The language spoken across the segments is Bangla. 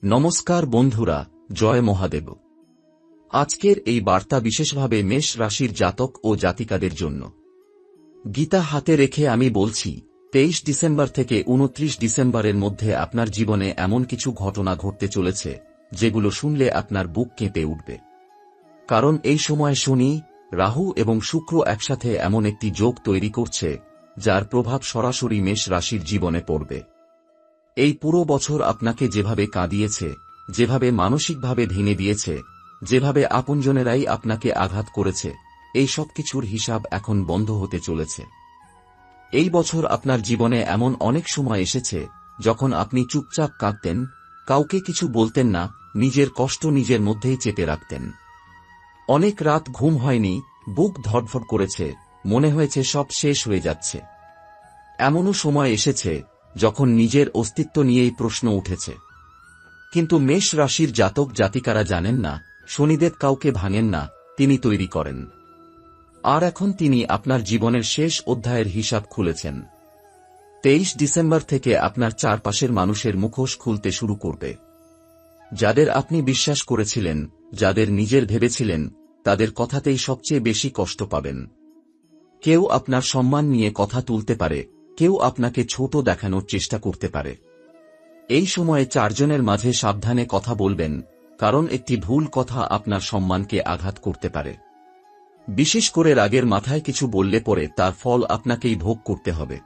নমস্কার বন্ধুরা, জয় মহাদেব। আজকের এই বার্তা বিশেষভাবে মেষ রাশির জাতক ও জাতিকাদের জন্য। গীতা হাতে রেখে আমি বলছি, 23 ডিসেম্বর থেকে 29 ডিসেম্বরের মধ্যে আপনার জীবনে এমন কিছু ঘটনা ঘটতে চলেছে যেগুলো শুনলে আপনার বুক কেঁপে উঠবে। কারণ এই সময় শনি, রাহু এবং শুক্র একসাথে এমন একটি যোগ তৈরি করছে যার প্রভাব সরাসরি মেষ রাশির জীবনে পড়বে। এই পুরো বছর আপনাকে যেভাবে কাঁদিয়েছে, যেভাবে মানসিকভাবে ভেঙে দিয়েছে, যেভাবে আপনজনেরাই আপনাকে আঘাত করেছে, এই সব কিছুর হিসাব এখন বন্ধ হতে চলেছে। এই বছর আপনার জীবনে এমন অনেক সময় এসেছে যখন আপনি চুপচাপ কাঁদতেন, কাউকে কিছু বলতেন না, নিজের কষ্ট নিজের মধ্যেই চেপে রাখতেন। অনেক রাত ঘুম হয়নি, বুক ধড়ফড় করেছে, মনে হয়েছে সব শেষ হয়ে যাচ্ছে। এমনও সময় এসেছে যখন নিজের অস্তিত্ব নিয়েই প্রশ্ন উঠেছে। কিন্তু মেষ রাশির জাতক জাতিকারা জানেন না, শনিদেব কাউকে ভাঙেন না, তিনি তৈরি করেন। আর এখন তিনি আপনার জীবনের শেষ অধ্যায়ের হিসাব খুলেছেন। 23 ডিসেম্বর থেকে আপনার চারপাশের মানুষের মুখোশ খুলতে শুরু করবে। যাদের আপনি বিশ্বাস করেছিলেন, যাদের নিজের ভেবেছিলেন, তাদের কথাতেই সবচেয়ে বেশি কষ্ট পাবেন। কেউ আপনার সম্মান নিয়ে কথা তুলতে পারে, কেউ আপনাকে ছোট দেখানোর চেষ্টা করতে পারে। এই সময়ে চারজনের মাঝে সাবধানে কথা বলবেন, কারণ একটি ভুল কথা আপনার সম্মানকে আঘাত করতে পারে। বিশেষ করে রাগের মাথায় কিছু বললে পরে তার ফল আপনাকেই ভোগ করতে হবে।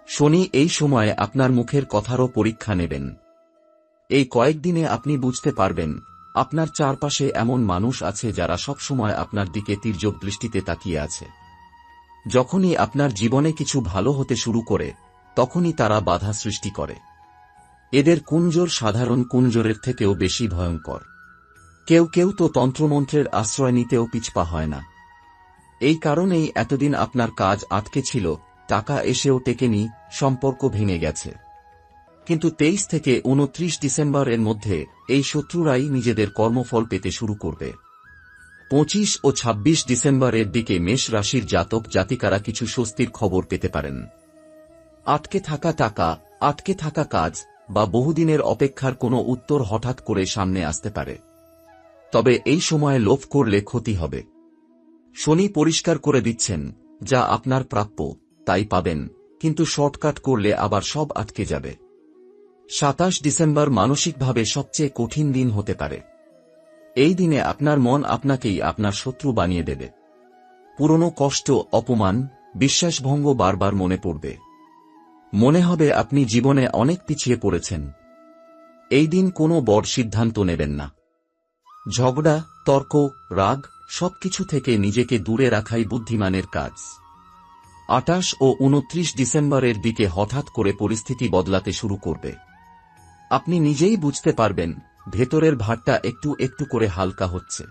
শনি এই সময়ে আপনার মুখের কথারও পরীক্ষা নেবেন। এই কয়েকদিনে আপনি বুঝতে পারবেন, আপনার চারপাশে এমন মানুষ আছে যারা সবসময় আপনার দিকে তীর্যক দৃষ্টিতে তাকিয়ে আছে। যখনই আপনার জীবনে কিছু ভালো হতে শুরু করে, তখনই তারা বাধা সৃষ্টি করে। এদের কুঞ্জর সাধারণ কুঞ্জরের থেকেও বেশি ভয়ঙ্কর। কেউ কেউ তো তন্ত্রমন্ত্রের আশ্রয় নিতেও পিছপা হয় না। এই কারণেই এতদিন আপনার কাজ আটকে ছিল, টাকা এসেও টেকেনি, সম্পর্ক ভেঙে গেছে। কিন্তু 23 থেকে 29 ডিসেম্বরের মধ্যে এই শত্রুরাই নিজেদের কর্মফল পেতে শুরু করবে। 25 ও 26 ডিসেম্বরের দিকে মেষ রাশির জাতক জাতিকারা কিছু স্বস্তির খবর পেতে পারেন। আটকে থাকা টাকা, আটকে থাকা কাজ বা বহুদিনের অপেক্ষার কোনো উত্তর হঠাৎ করে সামনে আসতে পারে। তবে এই সময়ে লোভ করলে ক্ষতি হবে। শনি পরিষ্কার করে দিচ্ছেন, যা আপনার প্রাপ্য তাই পাবেন, কিন্তু শর্টকাট করলে আবার সব আটকে যাবে। 27 ডিসেম্বর মানসিকভাবে সবচেয়ে কঠিন দিন হতে পারে। এই দিনে আপনার মন আপনাকেই আপনার শত্রু বানিয়ে দেবে। পুরনো কষ্ট, অপমান, বিশ্বাসভঙ্গ বারবার মনে পড়বে। মনে হবে আপনি জীবনে অনেক পিছিয়ে পড়েছেন। এই দিন কোনো বড় সিদ্ধান্ত নেবেন না। ঝগড়া, তর্ক, রাগ সবকিছু থেকে নিজেকে দূরে রাখাই বুদ্ধিমানের কাজ। 28 ও 29 ডিসেম্বরের দিকে হঠাৎ করে পরিস্থিতি বদলাতে শুরু করবে। আপনি নিজেই বুঝতে পারবেন, ভেতরের ভারটা একটু একটু করে হালকা হচ্ছে।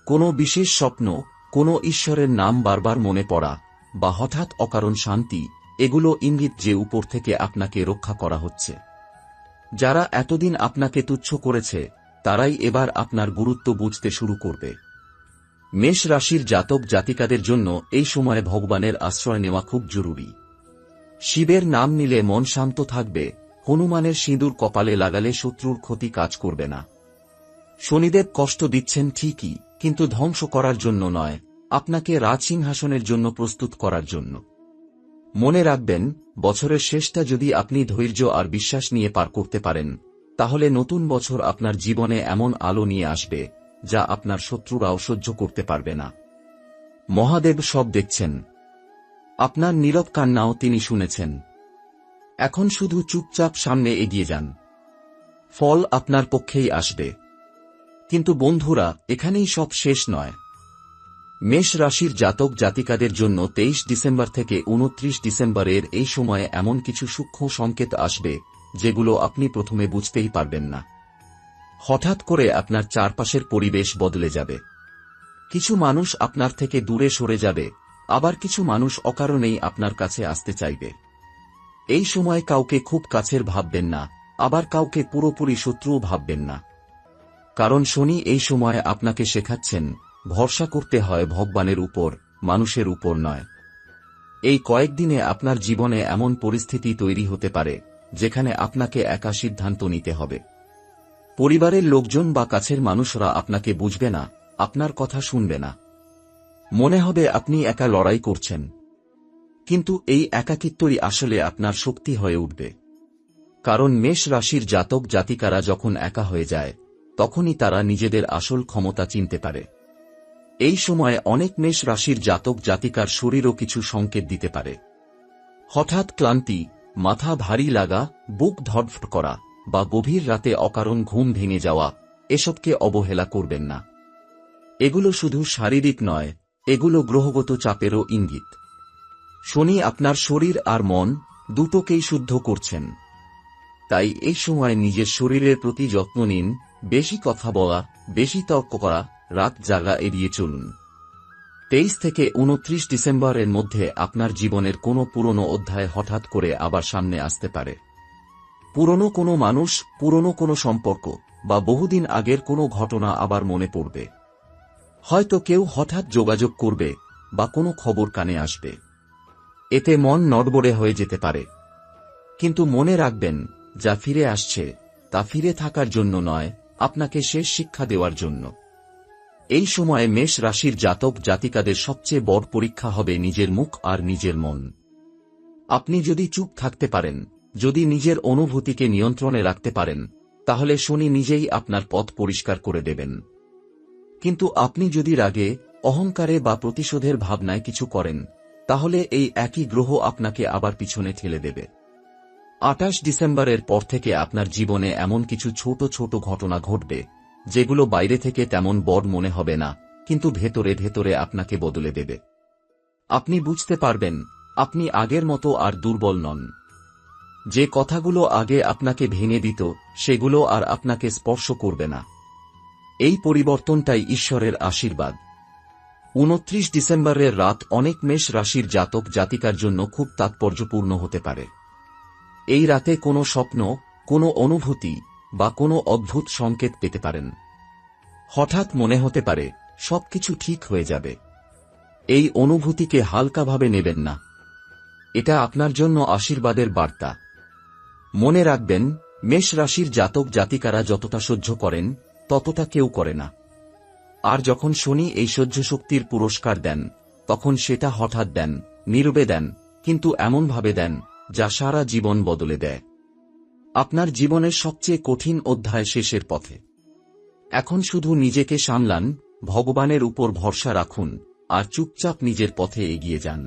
কোনো বিশেষ স্বপ্ন, কোনো ঈশ্বরের নাম বারবার মনে পড়া, বা হঠাৎ অকারণ শান্তি, এগুলো ইঙ্গিত যে উপর থেকে আপনাকে রক্ষা করা হচ্ছে। যারা এতদিন আপনাকে তুচ্ছ করেছে, তারাই এবার আপনার গুরুত্ব বুঝতে শুরু করবে। মেষ রাশির জাতক জাতিকাদের জন্য এই সময়ে ভগবানের আশ্রয় নেওয়া খুব জরুরি। শিবের নাম নিলে মন শান্ত থাকবে, হনুমানের সিঁদুর কপালে লাগালে শত্রুর ক্ষতি কাজ করবে না। শনিদেব কষ্ট দিচ্ছেন ঠিকই, কিন্তু ধ্বংস করার জন্য নয়, আপনাকে রাজসিংহাসনের জন্য প্রস্তুত করার জন্য। মনে রাখবেন, বছরের শেষটা যদি আপনি ধৈর্য আর বিশ্বাস নিয়ে পার করতে পারেন, তাহলে নতুন বছর আপনার জীবনে এমন আলো নিয়ে আসবে যা আপনার শত্রুরাও সহ্য করতে পারবে না। মহাদেব সব দেখছেন। আপনার নীরব কান্নাও তিনি শুনেছেন। এখন শুধু চুপচাপ সামনে এগিয়ে যান। ফল আপনার পক্ষেই আসবে। কিন্তু বন্ধুরা, এখানেই সব শেষ নয়। মেষ রাশির জাতক জাতিকাদের জন্য 23 ডিসেম্বর থেকে 29 ডিসেম্বরের এই সময়ে এমন কিছু সূক্ষ্ম সংকেত আসবে যেগুলো আপনি প্রথমে বুঝতেই পারবেন না। হঠাৎ করে আপনার চারপাশের পরিবেশ বদলে যাবে। কিছু মানুষ আপনার থেকে দূরে সরে যাবে, আবার কিছু মানুষ অকারণেই আপনার কাছে আসতে চাইবে। এই সময় কাউকে খুব কাছের ভাববেন না, আবার কাউকে পুরোপুরি শত্রুও ভাববেন না। কারণ শনি এই সময়ে আপনাকে শেখাচ্ছেন, ভরসা করতে হয় ভগবানের উপর, মানুষের উপর নয়। এই কয়েকদিনে আপনার জীবনে এমন পরিস্থিতি তৈরি হতে পারে যেখানে আপনাকে একা সিদ্ধান্ত নিতে হবে। পরিবারের লোকজন বা কাছের মানুষরা আপনাকে বুঝবে না, আপনার কথা শুনবে না। মনে হবে আপনি একা লড়াই করছেন। কিন্তু এই একাকিত্বই আসলে আপনার শক্তি হয়ে উঠবে। কারণ মেষ রাশির জাতক জাতিকারা যখন একা হয়ে যায়, তখনই তারা নিজেদের আসল ক্ষমতা চিনতে পারে। এই সময় অনেক মেষ রাশির জাতক জাতিকার শরীরও কিছু সংকেত দিতে পারে। হঠাৎ ক্লান্তি, মাথা ভারী লাগা, বুক ধড়ফড় করা বা গভীর রাতে অকারণ ঘুম ভেঙে যাওয়া, এসবকে অবহেলা করবেন না। এগুলো শুধু শারীরিক নয়, এগুলো গ্রহগত চাপেরও ইঙ্গিত। শনি আপনার শরীর আর মন দুটোকেই শুদ্ধ করছেন। তাই এই সময় নিজের শরীরের প্রতি যত্ন নিন, বেশি কথা বলা, বেশি তর্ক করা, রাত জাগা এড়িয়ে চলুন। 23 থেকে 29 ডিসেম্বরের মধ্যে আপনার জীবনের কোনো পুরনো অধ্যায় হঠাৎ করে আবার সামনে আসতে পারে। পুরনো কোনো মানুষ, পুরনো কোনো সম্পর্ক বা বহুদিন আগের কোনো ঘটনা আবার মনে পড়বে। হয়তো কেউ হঠাৎ যোগাযোগ করবে বা কোনো খবর কানে আসবে। এতে মন নড়বড়ে হয়ে যেতে পারে। কিন্তু মনে রাখবেন, যা ফিরে আসছে তা ফিরে থাকার জন্য নয়, আপনাকে শেষ শিক্ষা দেওয়ার জন্য। এই সময়ে মেষ রাশির জাতক জাতিকাদের সবচেয়ে বড় পরীক্ষা হবে নিজের মুখ আর নিজের মন। আপনি যদি চুপ থাকতে পারেন, যদি নিজের অনুভূতিকে নিয়ন্ত্রণে রাখতে পারেন, তাহলে শনি নিজেই আপনার পথ পরিষ্কার করে দেবেন। কিন্তু আপনি যদি রাগে, অহংকারে বা প্রতিশোধের ভাবনায় কিছু করেন, তাহলে এই একই গ্রহ আপনাকে আবার পিছনে ঠেলে দেবে। 28 ডিসেম্বরের পর থেকে আপনার জীবনে এমন কিছু ছোট ছোট ঘটনা ঘটবে, যেগুলো বাইরে থেকে তেমন বড় মনে হবে না, কিন্তু ভেতরে ভেতরে আপনাকে বদলে দেবে। আপনি বুঝতে পারবেন, আপনি আগের মতো আর দুর্বল নন। যে কথাগুলো আগে আপনাকে ভেঙে দিত, সেগুলো আর আপনাকে স্পর্শ করবে না। এই পরিবর্তনটাই ঈশ্বরের আশীর্বাদ। 29 ডিসেম্বরের রাত অনেক মেষ রাশির জাতক জাতিকার জন্য খুব তাৎপর্যপূর্ণ হতে পারে। এই রাতে কোনো স্বপ্ন, কোনো অনুভূতি বা কোনো অদ্ভুত সংকেত পেতে পারেন। হঠাৎ মনে হতে পারে সবকিছু ঠিক হয়ে যাবে। এই অনুভূতিকে হালকাভাবে নেবেন না। এটা আপনার জন্য আশীর্বাদের বার্তা। মনে রাখবেন, মেষ রাশির জাতক জাতিকারা যতটা সহ্য করেন, ততটা কেউ করে না। আর যখন শনি এই সহ্য শক্তির পুরস্কার দেন, তখন সেটা হঠাৎ দেন, নীরবে দেন, কিন্তু এমনভাবে দেন যা সারা জীবন বদলে দেয়। আপনার জীবনের সবচেয়ে কঠিন অধ্যায় শেষের পথে। এখন শুধু নিজেকে সামলান, ভগবানের উপর ভরসা রাখুন আর চুপচাপ নিজের পথে এগিয়ে যান।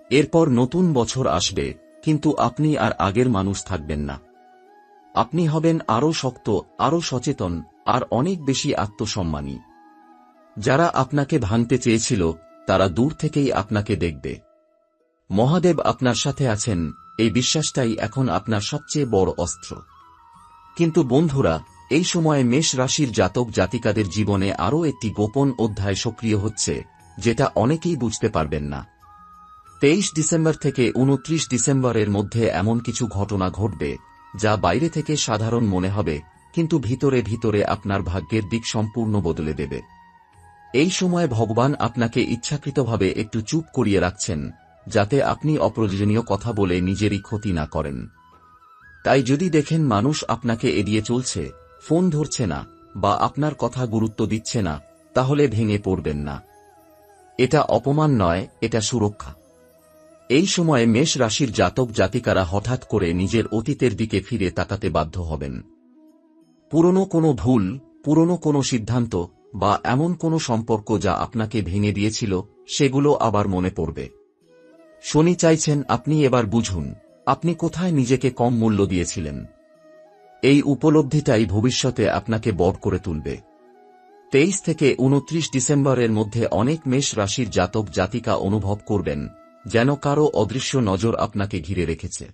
এরপর নতুন বছর আসবে, কিন্তু আপনি আর আগের মানুষ থাকবেন না। আপনি হবেন আরও শক্ত, আরও সচেতন আর অনেক বেশি আত্মসম্মানী। যারা আপনাকে ভাঙতে চেয়েছিল, তারা দূর থেকেই আপনাকে দেখবে। মহাদেব আপনার সাথে আছেন, এই বিশ্বাসটাই এখন আপনার সবচেয়ে বড় অস্ত্র। কিন্তু বন্ধুরা, এই সময়ে মেষ রাশির জাতক জাতিকাদের জীবনে আরও একটি গোপন অধ্যায় সক্রিয় হচ্ছে, যেটা অনেকেই বুঝতে পারবেন না। 23 ডিসেম্বর থেকে 29 ডিসেম্বরের মধ্যে এমন কিছু ঘটনা ঘটবে, যা বাইরে থেকে সাধারণ মনে হবে, কিন্তু ভিতরে ভিতরে আপনার ভাগ্যের দিক সম্পূর্ণ বদলে দেবে। এই সময় ভগবান আপনাকে ইচ্ছাকৃতভাবে একটু চুপ করিয়ে রাখছেন, যাতে আপনি অপ্রয়োজনীয় কথা বলে নিজেরই ক্ষতি না করেন। তাই যদি দেখেন মানুষ আপনাকে এড়িয়ে চলছে, ফোন ধরছে না বা আপনার কথা গুরুত্ব দিচ্ছে না, তাহলে ভেঙে পড়বেন না। এটা অপমান নয়, এটা সুরক্ষা। এই সময়ে মেষ রাশির জাতক জাতিকারা হঠাৎ করে নিজের অতীতের দিকে ফিরে তাকাতে বাধ্য হবেন। পুরনো কোনো ভুল, পুরনো কোনো সিদ্ধান্ত বা এমন কোনো সম্পর্ক যা আপনাকে ভেঙে দিয়েছিল, সেগুলো আবার মনে পড়বে। শনি চাইছেন আপনি এবার বুঝুন, আপনি কোথায় নিজেকে কম মূল্য দিয়েছিলেন। এই উপলব্ধিটাই ভবিষ্যতে আপনাকে বড় করে তুলবে। 23 থেকে 29 ডিসেম্বরের মধ্যে অনেক মেষ রাশির জাতক জাতিকা অনুভব করবেন, যেন কারো অদৃশ্য নজর আপনাকে ঘিরে রেখেছে।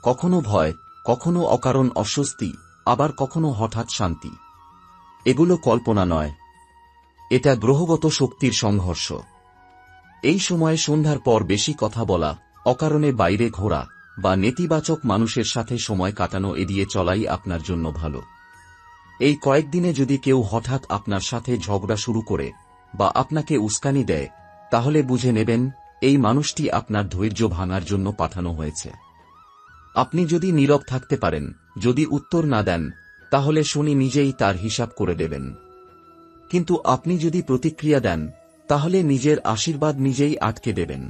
কখনো ভয়, কখনো অকারণ অস্বস্তি, আবার কখনো হঠাৎ শান্তি। এগুলো কল্পনা নয়, এটা গ্রহগত শক্তির সংঘর্ষ। এই সময়ে সন্ধ্যার পর বেশি কথা বলা, অকারণে বাইরে ঘোরা বা নেতিবাচক মানুষের সাথে সময় কাটানো এড়িয়ে চলাই আপনার জন্য ভালো। এই কয়েকদিনে যদি কেউ হঠাৎ আপনার সাথে ঝগড়া শুরু করে বা আপনাকে উস্কানি দেয়, তাহলে বুঝে নেবেন এই মানুষটি আপনার ধৈর্য ভাঙার জন্য পাঠানো হয়েছে। আপনি যদি নীরব থাকতে পারেন, যদি উত্তর না দেন, তাহলে শনি নিজেই তার হিসাব করে দেবেন। কিন্তু আপনি যদি প্রতিক্রিয়া দেন, তাহলে নিজের আশীর্বাদ নিজেই আটকে দেবেন।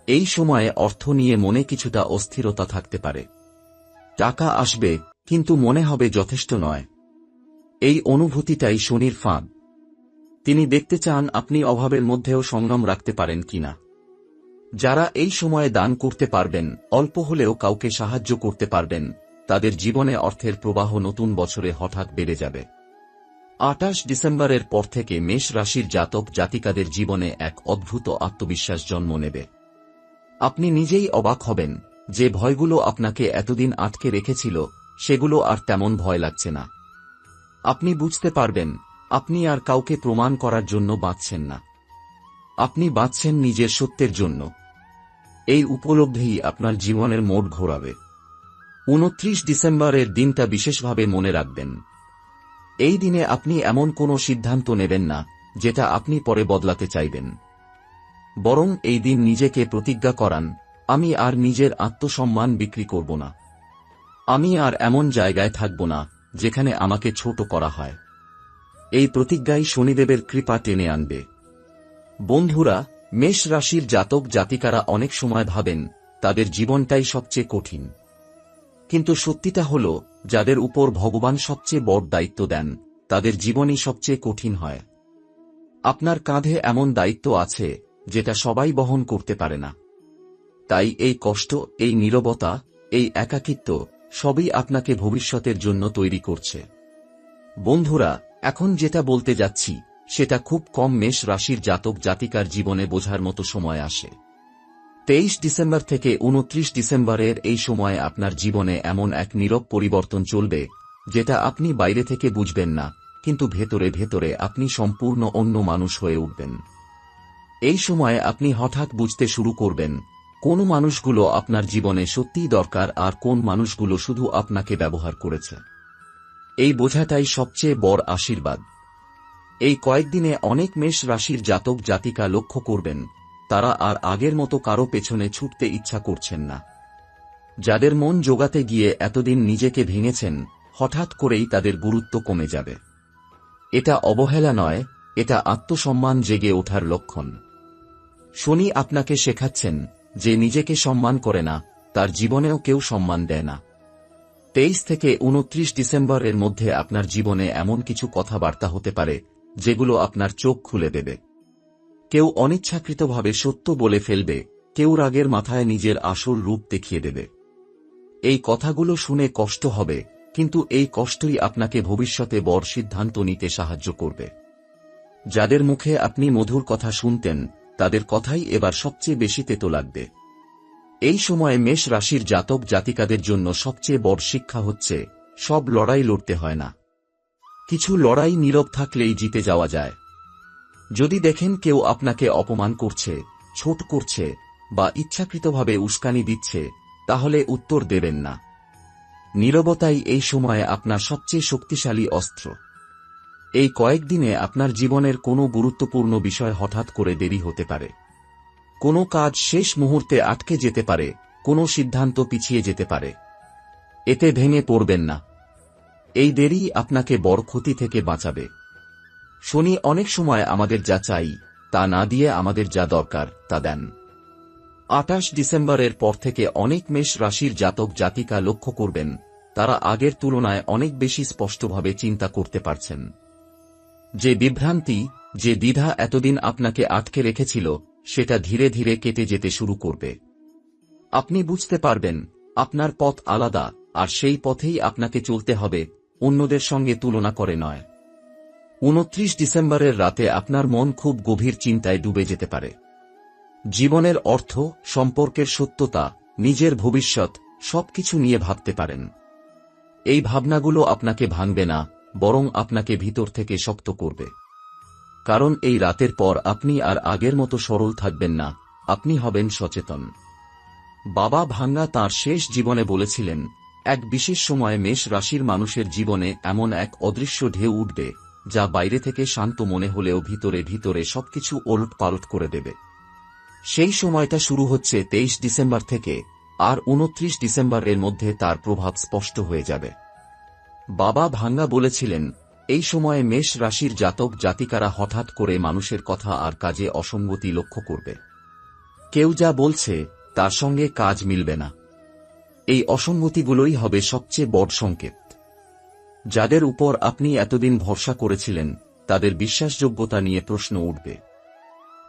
এই সময়ে অর্থ নিয়ে মনে কিছুটা অস্থিরতা থাকতে পারে। টাকা আসবে, কিন্তু মনে হবে যথেষ্ট নয়। এই অনুভূতিটাই শনির ফাঁদ। তিনি দেখতে চান আপনি অভাবের মধ্যেও সংগ্রাম রাখতে পারেন কিনা। যারা এই সময়ে দান করতে পারবেন, অল্প হলেও কাউকে সাহায্য করতে পারবেন, তাদের জীবনে অর্থের প্রবাহ নতুন বছরে হঠাৎ বেড়ে যাবে। 28 ডিসেম্বরের পর থেকে মেষ রাশির জাতক জাতিকাদের জীবনে এক অদ্ভুত আত্মবিশ্বাস জন্ম নেবে। আপনি নিজেই অবাক হবেন যে ভয়গুলো আপনাকে এতদিন আটকে রেখেছিল, সেগুলো আর তেমন ভয় লাগছে না। আপনি বুঝতে পারবেন আপনি আর কাউকে প্রমাণ করার জন্য বাঁচছেন না, আপনি বাঁচছেন নিজের সত্যের জন্য। এই উপলব্ধিই আপনার জীবনের মোড় ঘোরাবে। 29 ডিসেম্বরের দিনটা বিশেষভাবে মনে রাখবেন। এই দিনে আপনি এমন কোনো সিদ্ধান্ত নেবেন না যেটা আপনি পরে বদলাতে চাইবেন। বরং এই দিন নিজেকে প্রতিজ্ঞা করান, আমি আর নিজের আত্মসম্মান বিক্রি করব না। আমি আর এমন জায়গায় থাকব না যেখানে আমাকে ছোট করা হয়। এই প্রতিজ্ঞাই শনিদেবের কৃপা টেনে আনবে। বন্ধুরা, মেষ রাশির জাতক জাতিকারা অনেক সময় ভাবেন তাদের জীবনটাই সবচেয়ে কঠিন। কিন্তু সত্যিটা হল, যাদের উপর ভগবান সবচেয়ে বড় দায়িত্ব দেন, তাদের জীবনই সবচেয়ে কঠিন হয়। আপনার কাঁধে এমন দায়িত্ব আছে যেটা সবাই বহন করতে পারে না। তাই এই কষ্ট, এই নীরবতা, এই একাকিত্ব সবই আপনাকে ভবিষ্যতের জন্য তৈরি করছে। বন্ধুরা, এখন যেটা বলতে যাচ্ছি সেটা খুব কম মেষ রাশির জাতক জাতিকার জীবনে বোঝার মতো সময় আসে। 23 ডিসেম্বর থেকে 29 ডিসেম্বরের এই সময়ে আপনার জীবনে এমন এক নীরব পরিবর্তন চলবে যেটা আপনি বাইরে থেকে বুঝবেন না, কিন্তু ভেতরে ভেতরে আপনি সম্পূর্ণ অন্য মানুষ হয়ে উঠবেন। এই সময়ে আপনি হঠাৎ বুঝতে শুরু করবেন কোন মানুষগুলো আপনার জীবনে সত্যিই দরকার আর কোন মানুষগুলো শুধু আপনাকে ব্যবহার করেছে। এই বোঝাটাই সবচেয়ে বড় আশীর্বাদ। এই কয়েকদিনে অনেক মেষ রাশির জাতক জাতিকা লক্ষ্য করবেন তারা আর আগের মতো কারো পেছনে ছুটতে ইচ্ছা করছেন না। যাদের মন জোগাতে গিয়ে এতদিন নিজেকে ভেঙেছেন, হঠাৎ করেই তাদের গুরুত্ব কমে যাবে। এটা অবহেলা নয়, এটা আত্মসম্মান জেগে ওঠার লক্ষণ। শনি আপনাকে শেখাচ্ছেন যে নিজেকে সম্মান করে না, তার জীবনেও কেউ সম্মান দেয় না। 23 থেকে 29 ডিসেম্বরের মধ্যে আপনার জীবনে এমন কিছু কথাবার্তা হতে পারে যেগুলো আপনার চোখ খুলে দেবে। কেউ অনিচ্ছাকৃতভাবে সত্য বলে ফেলবে, কেউ রাগের মাথায় নিজের আসল রূপ দেখিয়ে দেবে। এই কথাগুলো শুনে কষ্ট হবে, কিন্তু এই কষ্টই আপনাকে ভবিষ্যতে বড় সিদ্ধান্ত নিতে সাহায্য করবে। যাদের মুখে আপনি মধুর কথা শুনতেন, তাদের কথাই এবার সবচেয়ে বেশি তেতো লাগবে। এই সময়ে মেষ রাশির জাতক জাতিকাদের জন্য সবচেয়ে বড় শিক্ষা হচ্ছে, সব লড়াই লড়তে হয় না। কিছু লড়াই নীরব থাকলেই জিতে যাওয়া যায়। যদি দেখেন কেউ আপনাকে অপমান করছে, ছোট করছে বা ইচ্ছাকৃতভাবে উস্কানি দিচ্ছে, তাহলে উত্তর দেবেন না। নীরবতাই এই সময়ে আপনার সবচেয়ে শক্তিশালী অস্ত্র। এই কয়েকদিনে আপনার জীবনের কোনো গুরুত্বপূর্ণ বিষয় হঠাৎ করে দেরি হতে পারে। কোনো কাজ শেষ মুহূর্তে আটকে যেতে পারে, কোনো সিদ্ধান্ত পিছিয়ে যেতে পারে। এতে ভেঙে পড়বেন না। এই দেরি আপনাকে বড় ক্ষতি থেকে বাঁচাবে। শনি অনেক সময় আমাদের যা চাই তা না দিয়ে আমাদের যা দরকার তা দেন। 28 ডিসেম্বরের পর থেকে অনেক মেষ রাশির জাতক জাতিকা লক্ষ্য করবেন তারা আগের তুলনায় অনেক বেশি স্পষ্টভাবে চিন্তা করতে পারছেন। যে বিভ্রান্তি, যে দ্বিধা এতদিন আপনাকে আটকে রেখেছিল, সেটা ধীরে ধীরে কেটে যেতে শুরু করবে। আপনি বুঝতে পারবেন আপনার পথ আলাদা, আর সেই পথেই আপনাকে চলতে হবে, অন্যদের সঙ্গে তুলনা করে নয়। 29 ডিসেম্বরের রাতে আপনার মন খুব গভীর চিন্তায় ডুবে যেতে পারে। জীবনের অর্থ, সম্পর্কের সত্যতা, নিজের ভবিষ্যৎ সবকিছু নিয়ে ভাবতে পারেন। এই ভাবনাগুলো আপনাকে ভাঙবে না, বরং আপনাকে ভিতর থেকে শক্ত করবে। কারণ এই রাতের পর আপনি আর আগের মতো সরল থাকবেন না, আপনি হবেন সচেতন। বাবা ভাঙ্গা তাঁর শেষ জীবনে বলেছিলেন, এক বিশেষ সময়ে মেষ রাশির মানুষের জীবনে এমন এক অদৃশ্য ঢেউ উঠবে যা বাইরে থেকে শান্ত মনে হলেও ভিতরে ভিতরে সবকিছু ওলটপালট করে দেবে। সেই সময়টা শুরু হচ্ছে 23 ডিসেম্বর থেকে, আর 29 ডিসেম্বরের মধ্যে তার প্রভাব স্পষ্ট হয়ে যাবে। বাবা ভাঙ্গা বলেছিলেন, এই সময়ে মেষ রাশির জাতক জাতিকারা হঠাৎ করে মানুষের কথা আর কাজে অসঙ্গতি লক্ষ্য করবে। কেউ যা বলছে তার সঙ্গে কাজ মিলবে না। এই অসঙ্গতিগুলোই হবে সবচেয়ে বড় সংকেত। যাদের উপর আপনি এতদিন ভরসা করেছিলেন তাদের বিশ্বাসযোগ্যতা নিয়ে প্রশ্ন উঠবে।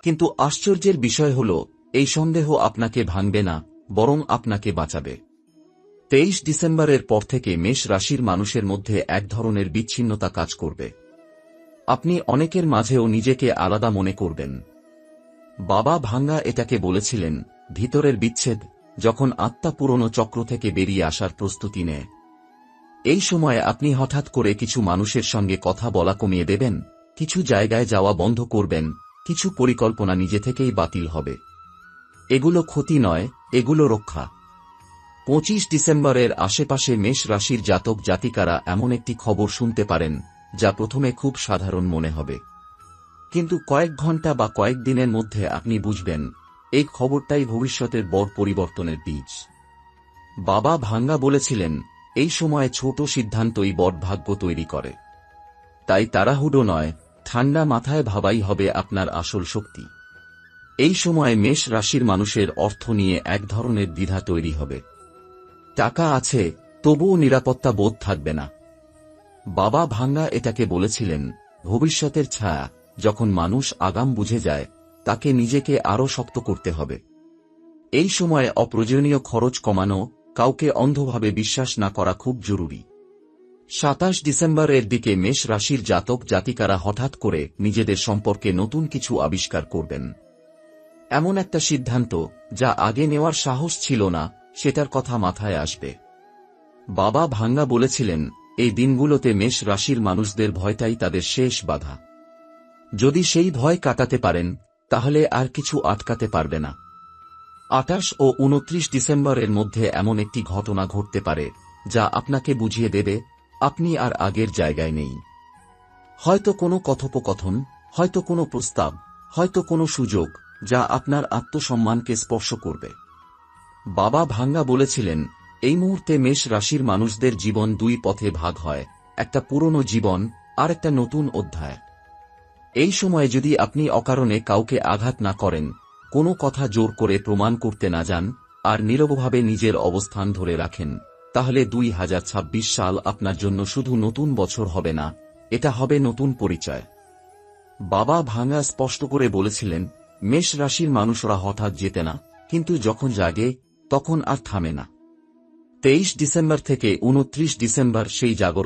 কিন্তু আশ্চর্যের বিষয় হল, এই সন্দেহ আপনাকে ভাঙবে না, বরং আপনাকে বাঁচাবে। 23 ডিসেম্বরের পর থেকে মেষ রাশির মানুষের মধ্যে এক ধরনের বিচ্ছিন্নতা কাজ করবে। আপনি অনেকের মাঝেও নিজেকে আলাদা মনে করবেন। বাবা ভাঙ্গা এটাকে বলেছিলেন ভিতরের বিচ্ছেদ, যখন আত্মা পুরনো চক্র থেকে বেরিয়ে আসার প্রস্তুতি নেয়। এই সময়ে আপনি হঠাৎ করে কিছু মানুষের সঙ্গে কথা বলা কমিয়ে দেবেন, কিছু জায়গায় যাওয়া বন্ধ করবেন, কিছু পরিকল্পনা নিজে থেকেই বাতিল হবে। এগুলো ক্ষতি নয়, এগুলো রক্ষা। 25 ডিসেম্বরের আশেপাশে মেষ রাশির জাতক জাতিকারা এমন একটি খবর শুনতে পারেন যা প্রথমে খুব সাধারণ মনে হবে, কিন্তু কয়েক ঘন্টা বা কয়েক দিনের মধ্যে আপনি বুঝবেন এই খবরটাই ভবিষ্যতের বড় পরিবর্তনের বীজ। বাবা ভাঙ্গা বলেছিলেন, এই সময়ে ছোট সিদ্ধান্তই বড় ভাগ্য তৈরি করে। তাই তাড়াহুড়ো নয়, ঠান্ডা মাথায় ভাবাই হবে আপনার আসল শক্তি। এই সময়ে মেষ রাশির মানুষের অর্থ নিয়ে এক ধরনের দ্বিধা তৈরি হবে। টাকা আছে, তবুও নিরাপত্তা বোধ থাকবে না। বাবা ভাঙ্গা এটাকে বলেছিলেন ভবিষ্যতের ছায়া। যখন মানুষ আগাম বুঝে যায়, তাকে নিজেকে আরও শক্ত করতে হবে। এই সময়ে অপ্রয়োজনীয় খরচ কমানো, কাউকে অন্ধভাবে বিশ্বাস না করা খুব জরুরি। 27 ডিসেম্বরের দিকে মেষ রাশির জাতক জাতিকারা হঠাৎ করে নিজেদের সম্পর্কে নতুন কিছু আবিষ্কার করবেন। এমন একটা সিদ্ধান্ত যা আগে নেওয়ার সাহস ছিল না, সেটার কথা মাথায় আসবে। বাবা ভাঙ্গা বলেছিলেন, এই দিনগুলোতে মেষ রাশির মানুষদের ভয়টাই তাদের শেষ বাধা। যদি সেই ভয় কাটাতে পারেন, তাহলে আর কিছু আটকাতে পারবে না। 28 ও 29 ডিসেম্বরের মধ্যে এমন একটি ঘটনা ঘটতে পারে যা আপনাকে বুঝিয়ে দেবে আপনি আর আগের জায়গায় নেই। হয়তো কোনো কথোপকথন, হয়তো কোনো প্রস্তাব, হয়তো কোনো সুযোগ যা আপনার আত্মসম্মানকে স্পর্শ করবে। বাবা ভাঙ্গা বলেছিলেন, এই মুহূর্তে মেষ রাশির মানুষদের জীবন দুই পথে ভাগ হয়, একটা পুরনো জীবন আর একটা নতুন অধ্যায়। এই সময়ে যদি আপনি অকারণে কাউকে আঘাত না করেন, কোনো কথা জোর করে প্রমাণ করতে না যান, আর নীরবভাবে নিজের অবস্থান ধরে রাখেন, তাহলে 2026 সাল আপনার জন্য শুধু নতুন বছর হবে না, এটা হবে নতুন পরিচয়। বাবা ভাঙ্গা স্পষ্ট করে বলেছিলেন, মেষ রাশির মানুষরা হঠাৎ জেতে না, কিন্তু যখন জাগে তখন আর থামে না। 23 ডিসেম্বর থেকে 29 ডিসেম্বর সেই জাগরণ।